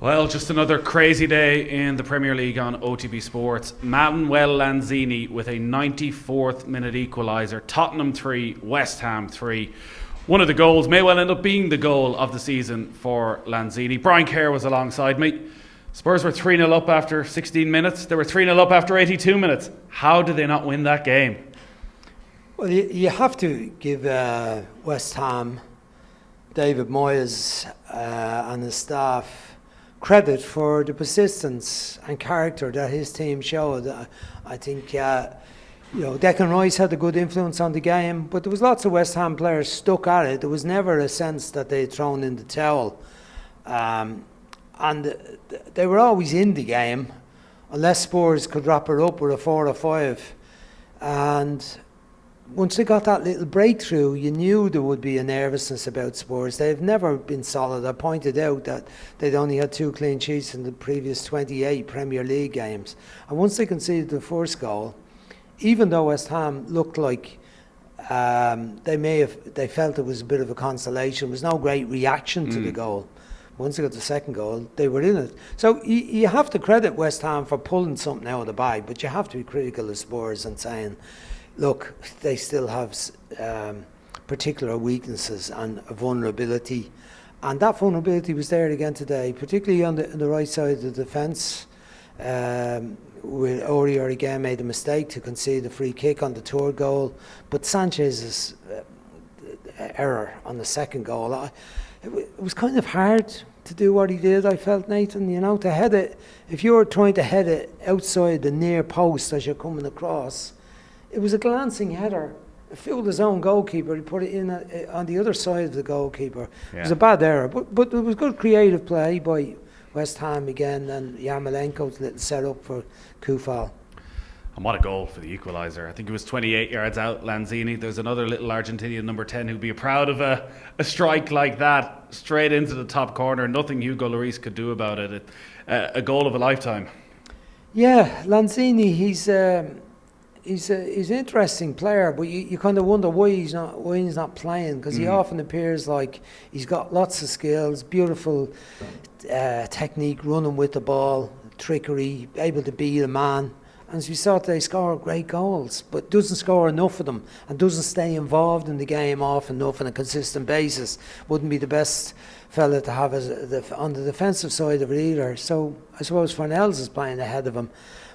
Well, just another crazy day in the Premier League on OTB Sports. Manuel Lanzini with a 94th minute equaliser. Tottenham 3, West Ham 3. One of the goals may well end up being the goal of the season for Lanzini. Brian Kerr was alongside me. Spurs were 3-0 up after 16 minutes. They were 3-0 up after 82 minutes. How did they not win that game? Well, you have to give West Ham, David Moyes and his staff credit for the persistence and character that his team showed. I think Declan Rice had a good influence on the game, but there was lots of West Ham players stuck at it. There was never a sense that they had thrown in the towel, and they were always in the game unless Spurs could wrap it up with a 4 or 5. And once they got that little breakthrough, you knew there would be a nervousness about Spurs. They've never been solid. I pointed out that they'd only had 2 clean sheets in the previous 28 Premier League games. And once they conceded the first goal, even though West Ham looked like they felt it was a bit of a consolation, there was no great reaction to the goal. Once they got the second goal, they were in it. So you have to credit West Ham for pulling something out of the bag, but you have to be critical of Spurs and saying, look, they still have particular weaknesses and a vulnerability. And that vulnerability was there again today, particularly on the right side of the defence. Where Aurier again made a mistake to concede a free kick on the third goal. But Sanchez's error on the second goal, it was kind of hard to do what he did, I felt, Nathan. To head it, if you were trying to head it outside the near post as you're coming across, it was a glancing header. It fooled his own goalkeeper. He put it in on the other side of the goalkeeper. Yeah. It was a bad error, but it was good creative play by West Ham again, and Yarmolenko's little set-up for Kufal. And what a goal for the equaliser. I think it was 28 yards out, Lanzini. There's another little Argentinian, number 10, who'd be proud of a strike like that, straight into the top corner. Nothing Hugo Lloris could do about it. A goal of a lifetime. Yeah, Lanzini, he's an interesting player, but you kind of wonder why he's not playing, because he often appears like he's got lots of skills, beautiful technique, running with the ball, trickery, able to beat a man. And as we saw today, score great goals, but doesn't score enough of them and doesn't stay involved in the game often enough on a consistent basis. Wouldn't be the best fella to have on the defensive side of it either. So I suppose Fornells is playing ahead of him.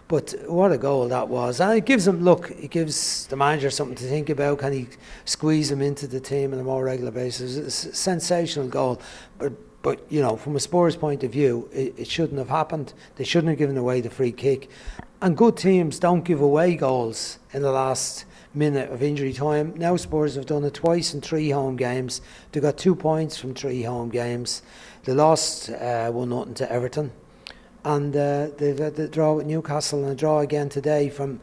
But what a goal that was. And it gives the manager something to think about. Can he squeeze him into the team on a more regular basis? It's a sensational goal. But from a Spurs point of view, it shouldn't have happened. They shouldn't have given away the free kick. And good teams don't give away goals in the last minute of injury time. Now Spurs have done it twice in 3 home games. They got 2 points from 3 home games. They lost 1-0 to Everton. And they've had the draw with Newcastle and a draw again today from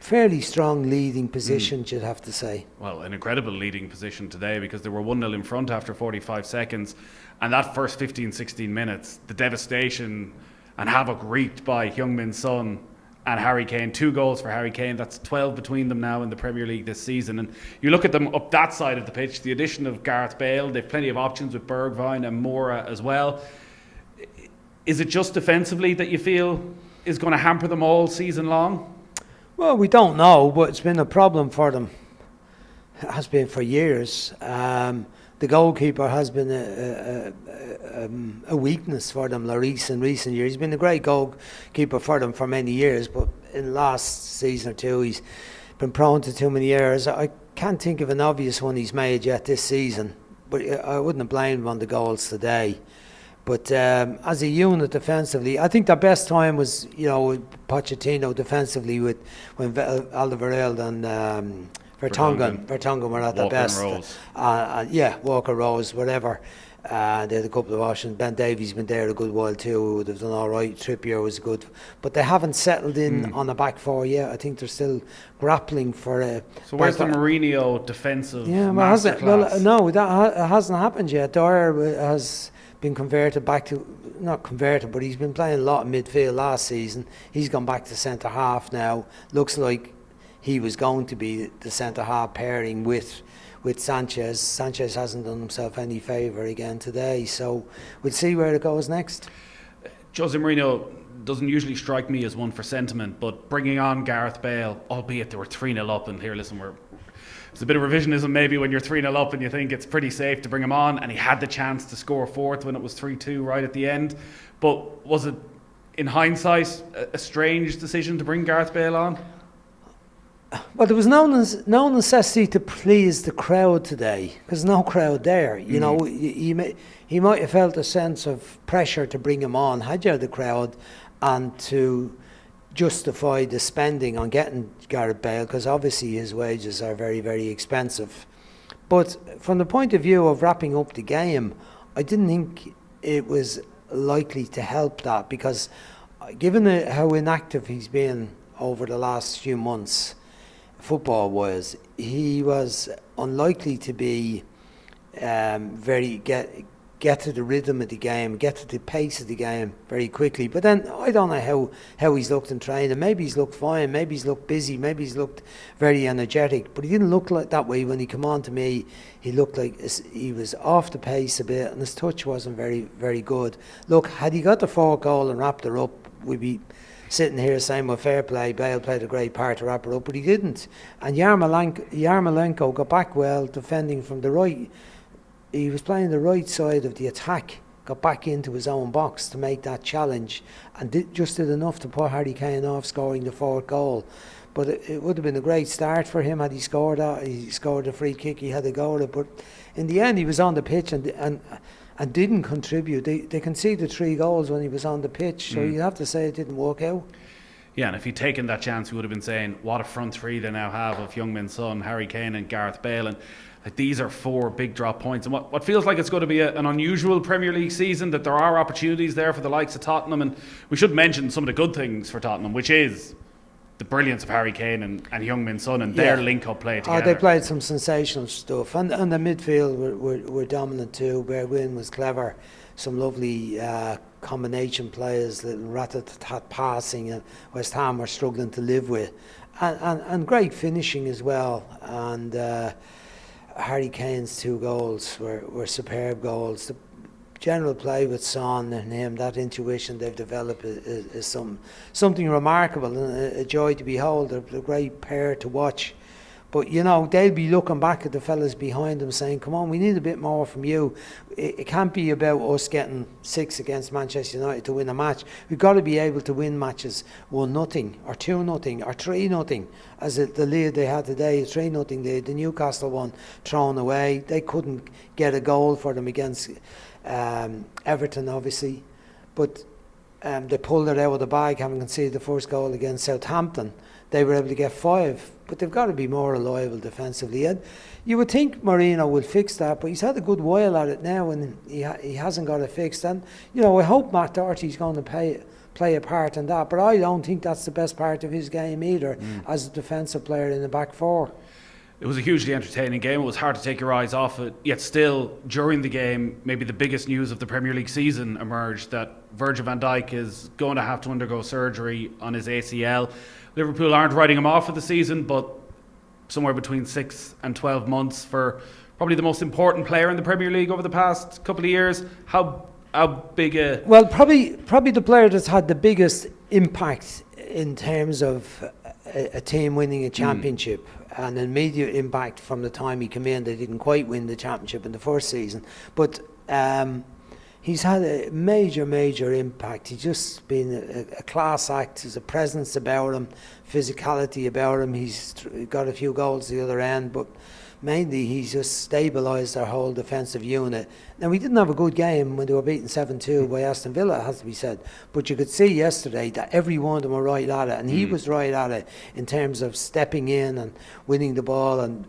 fairly strong leading positions, you'd have to say. Well, an incredible leading position today, because they were 1-0 in front after 45 seconds. And that first 15-16 minutes, the devastation and havoc wreaked by Heung-min Son and Harry Kane. 2 goals for Harry Kane. That's 12 between them now in the Premier League this season. And you look at them up that side of the pitch, the addition of Gareth Bale, they've plenty of options with Bergwijn and Moura as well. Is it just defensively that you feel is going to hamper them all season long? Well, we don't know, but it's been a problem for them. It has been for years. The goalkeeper has been a weakness for them, Lloris, in recent years. He's been a great goalkeeper for them for many years, but in the last season or two, he's been prone to too many errors. I can't think of an obvious one he's made yet this season, but I wouldn't have blamed him on the goals today. But as a unit defensively, I think their best time was, with Pochettino defensively, when Alderweireld and Vertonghen were at their best. Walker Rose, whatever. They had a couple of options. Ben Davies been there a good while too. Would have done all right. Trippier was good, but they haven't settled in on a back four yet. I think they're still grappling for a. So where's the Mourinho defensive? Yeah, that hasn't happened yet. Dyer has been not converted, but he's been playing a lot of midfield last season. He's gone back to centre half now. Looks like he was going to be the centre half pairing with Sanchez. Sanchez hasn't done himself any favour again today, so we'll see where it goes next. Jose Mourinho doesn't usually strike me as one for sentiment, but bringing on Gareth Bale, albeit they were 3-0 up, and here, listen, it's a bit of revisionism maybe when you're 3-0 up and you think it's pretty safe to bring him on, and he had the chance to score a fourth when it was 3-2 right at the end. But was it, in hindsight, a strange decision to bring Gareth Bale on? Well, there was no necessity to please the crowd today, because no crowd there. You know, he might have felt a sense of pressure to bring him on had you had the crowd, and to justify the spending on getting Gareth Bale, because obviously his wages are very, very expensive. But from the point of view of wrapping up the game, I didn't think it was likely to help that, because given how inactive he's been over the last few months, football-wise, he was unlikely to be get to the rhythm of the game, get to the pace of the game very quickly. But then I don't know how he's looked in training. Maybe he's looked fine, maybe he's looked busy, maybe he's looked very energetic, but he didn't look like that way when he came on to me. He looked like he was off the pace a bit, and his touch wasn't very, very good. Look, had he got the fourth goal and wrapped her up, we'd be sitting here saying, well, fair play, Bale played a great part to wrap her up, but he didn't. And Yarmolenko got back well, defending from the right. He was playing the right side of the attack, got back into his own box to make that challenge, and did enough to put Harry Kane off scoring the fourth goal. But it would have been a great start for him had he scored that. He scored a free kick, he had a goal. But in the end, he was on the pitch and didn't contribute. They conceded 3 goals when he was on the pitch, so you'd have to say it didn't work out. Yeah, and if he'd taken that chance, we would have been saying what a front three they now have of Heung-min Son, Harry Kane and Gareth Bale. And these are 4 big drop points. And what feels like it's going to be an unusual Premier League season, that there are opportunities there for the likes of Tottenham. And we should mention some of the good things for Tottenham, which is the brilliance of Harry Kane and Heung-min Son and their link-up play together. They played some sensational stuff. And the midfield were dominant too. Bergwijn was clever. Some lovely combination players, little rat-a-tat passing, and West Ham were struggling to live with. And great finishing as well. And Harry Kane's 2 goals were superb goals. The general play with Son and him, that intuition they've developed is something remarkable and a joy to behold. They're a great pair to watch. But, you know, they'll be looking back at the fellas behind them saying, come on, we need a bit more from you. It can't be about us getting 6 against Manchester United to win a match. We've got to be able to win matches 1-0 or 2-0 or 3-0, as the lead they had today, 3-0 lead. The Newcastle one thrown away. They couldn't get a goal for them against Everton, obviously. But they pulled it out of the bag, having conceded the first goal against Southampton. They were able to get 5, but they've got to be more reliable defensively. And you would think Mourinho will fix that, but he's had a good while at it now, and he hasn't got it fixed. And you know, I hope Matt Doherty's going to play a part in that, but I don't think that's the best part of his game either, as a defensive player in the back 4. It was a hugely entertaining game. It was hard to take your eyes off it. Yet still, during the game, maybe the biggest news of the Premier League season emerged, that Virgil van Dijk is going to have to undergo surgery on his ACL. Liverpool aren't writing him off for the season, but somewhere between 6 and 12 months for probably the most important player in the Premier League over the past couple of years. How big a... Well, probably the player that's had the biggest impact in terms of a team winning a championship, and an immediate impact from the time he came in. They didn't quite win the championship in the first season, but he's had a major impact. He's just been a class act. There's a presence about him, physicality about him. He's got a few goals the other end, but mainly he's just stabilised our whole defensive unit. Now, we didn't have a good game when they were beaten 7-2 by Aston Villa, it has to be said, but you could see yesterday that every one of them were right at it, and he was right at it in terms of stepping in and winning the ball and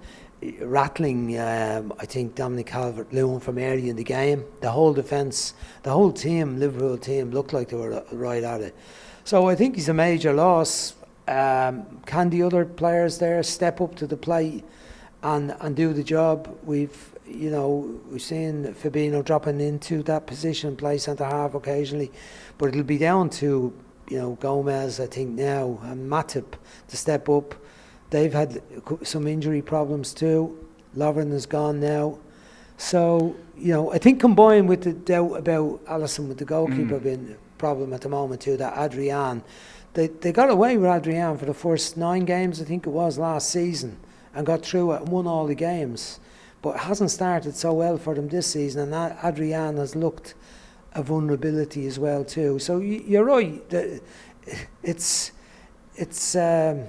rattling, I think, Dominic Calvert-Lewin from early in the game. The whole defence, the whole team, Liverpool team, looked like they were right at it. So I think he's a major loss. Can the other players there step up to the plate and do the job? We've seen Fabinho dropping into that position, play centre half occasionally, but it'll be down to Gomez, I think, now, and Matip to step up. They've had some injury problems too. Lovren is gone now, So, I think combined with the doubt about Alisson with the goalkeeper being a problem at the moment too, that Adrian, they got away with Adrian for the first 9 games, I think it was, last season, and got through it and won all the games. But it hasn't started so well for them this season, and Adrian has looked a vulnerability as well too. So you're right. It's there's a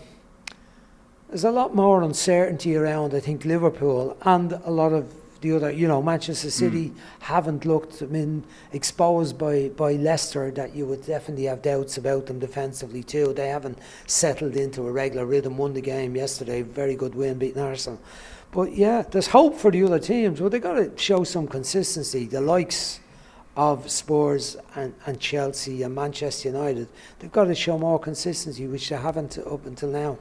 lot more uncertainty around, I think, Liverpool and a lot of the other, Manchester City haven't looked, exposed by Leicester, that you would definitely have doubts about them defensively too. They haven't settled into a regular rhythm, won the game yesterday, very good win, beating Arsenal. But yeah, there's hope for the other teams, but they've got to show some consistency. The likes of Spurs and Chelsea and Manchester United, they've got to show more consistency, which they haven't up until now.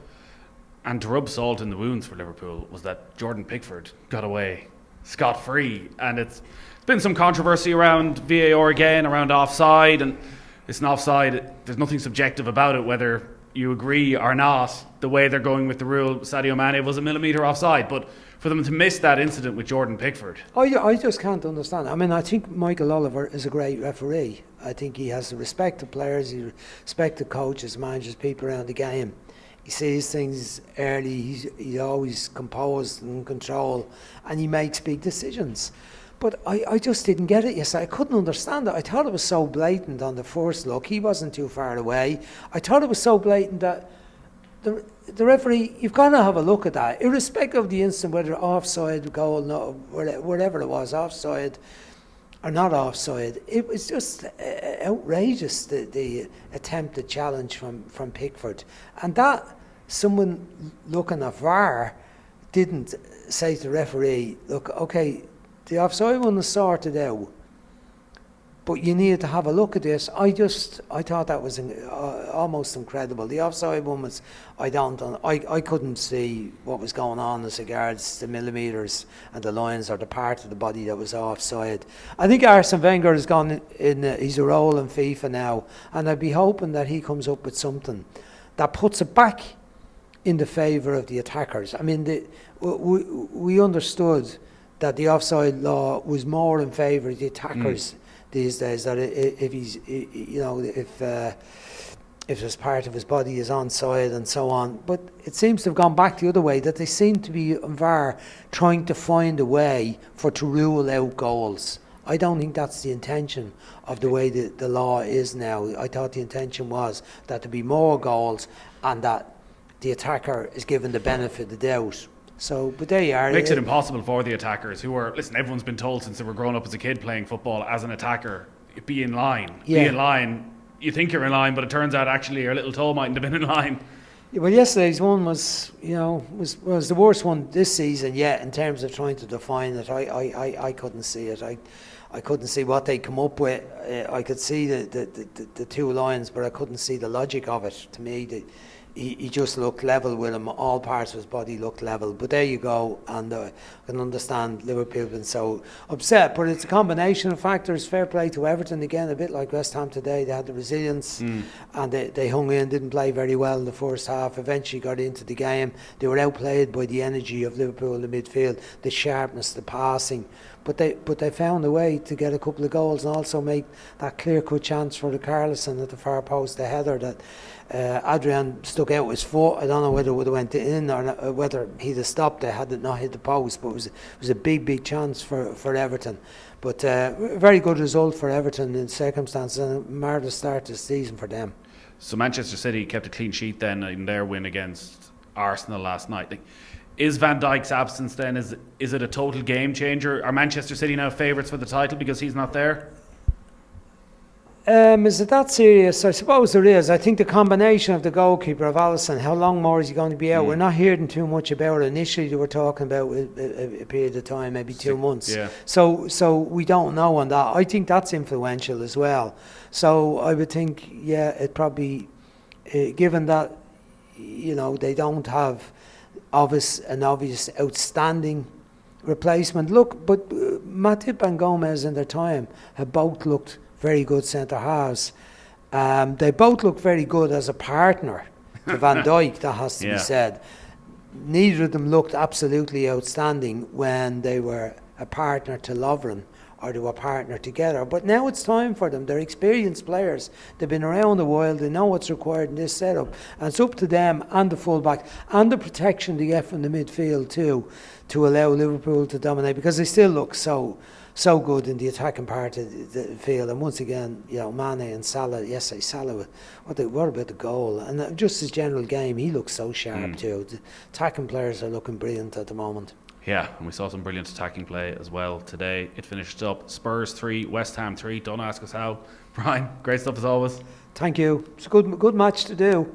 And to rub salt in the wounds for Liverpool was that Jordan Pickford got away scot-free, and it's been some controversy around VAR again, around offside, and it's an offside. There's nothing subjective about it, whether you agree or not. The way they're going with the rule, Sadio Mane was a millimetre offside, but for them to miss that incident with Jordan Pickford, I just can't understand. I think Michael Oliver is a great referee. I think he has the respect of players, he respects the coaches, managers, people around the game. He sees things early, he's always composed and in control, and he makes big decisions. But I just didn't get it yesterday. I couldn't understand it. I thought it was so blatant on the first look. He wasn't too far away. I thought it was so blatant that the referee, you've got to have a look at that. Irrespective of the instant, whether offside, goal, no, whatever it was, offside or not offside, it was just outrageous, the attempted challenge from Pickford. And that someone looking at VAR didn't say to the referee, look, okay, the offside one is sorted out, but you needed to have a look at this. I thought that was almost incredible. The offside one was, I couldn't see what was going on as regards the millimetres and the lines or the part of the body that was offside. I think Arsene Wenger has gone in, he's a role in FIFA now, and I'd be hoping that he comes up with something that puts it back in the favour of the attackers. We understood that the offside law was more in favour of the attackers these days, that if he's, if his part of his body is onside and so on. But it seems to have gone back the other way, that they seem to be, VAR, trying to find a way to rule out goals. I don't think that's the intention of the way the law is now. I thought the intention was that there be more goals and that the attacker is given the benefit of the doubt. So, but there you are. Makes it impossible for the attackers who are, listen, everyone's been told since they were growing up as a kid playing football, as an attacker, be in line. Yeah. Be in line. You think you're in line, but it turns out actually your little toe mightn't have been in line. Yeah, well, yesterday's one was the worst one this season yet in terms of trying to define it. I couldn't see it. I couldn't see what they come up with. I could see the two lines, but I couldn't see the logic of it. To me, he just looked level with him. All parts of his body looked level. But there you go, and I can understand Liverpool being so upset. But it's a combination of factors. Fair play to Everton again, a bit like West Ham today. They had the resilience, and they hung in, didn't play very well in the first half. Eventually got into the game. They were outplayed by the energy of Liverpool in the midfield, the sharpness, the passing. But they found a way to get a couple of goals and also make that clear-cut chance for the Carlson at the far post, the header that Adrian stuck out his foot. I don't know whether it would have went in or not, whether he'd have stopped it had it not hit the post, but it was a big chance for Everton. But very good result for Everton in circumstances, and a marvellous start to the season for them. So Manchester City kept a clean sheet then in their win against Arsenal last night. Is Van Dijk's absence then, is it a total game changer? Are Manchester City now favourites for the title because he's not there? Is it that serious? I suppose there is. I think the combination of the goalkeeper, of Alisson, how long more is he going to be out? We're not hearing too much about it. Initially they were talking about a period of time, maybe 2 months. Yeah. So we don't know on that. I think that's influential as well. So I would think, it probably, given that, they don't have an obvious outstanding replacement. Look, but Matip and Gomez in their time have both looked very good centre halves. They both look very good as a partner to Van Dijk, that has to be said. Neither of them looked absolutely outstanding when they were a partner to Lovren or they were partner together. But now it's time for them. They're experienced players. They've been around a while. They know what's required in this setup. And it's up to them and the fullback and the protection they get from the midfield too, to allow Liverpool to dominate, because they still look so good in the attacking part of the field. And once again, you know, Mane and Salah, Salah, what about the goal? And just his general game, he looks so sharp too. The attacking players are looking brilliant at the moment. Yeah, and we saw some brilliant attacking play as well today. It finished up Spurs 3, West Ham 3. Don't ask us how. Brian, great stuff as always. Thank you. It's a good match to do.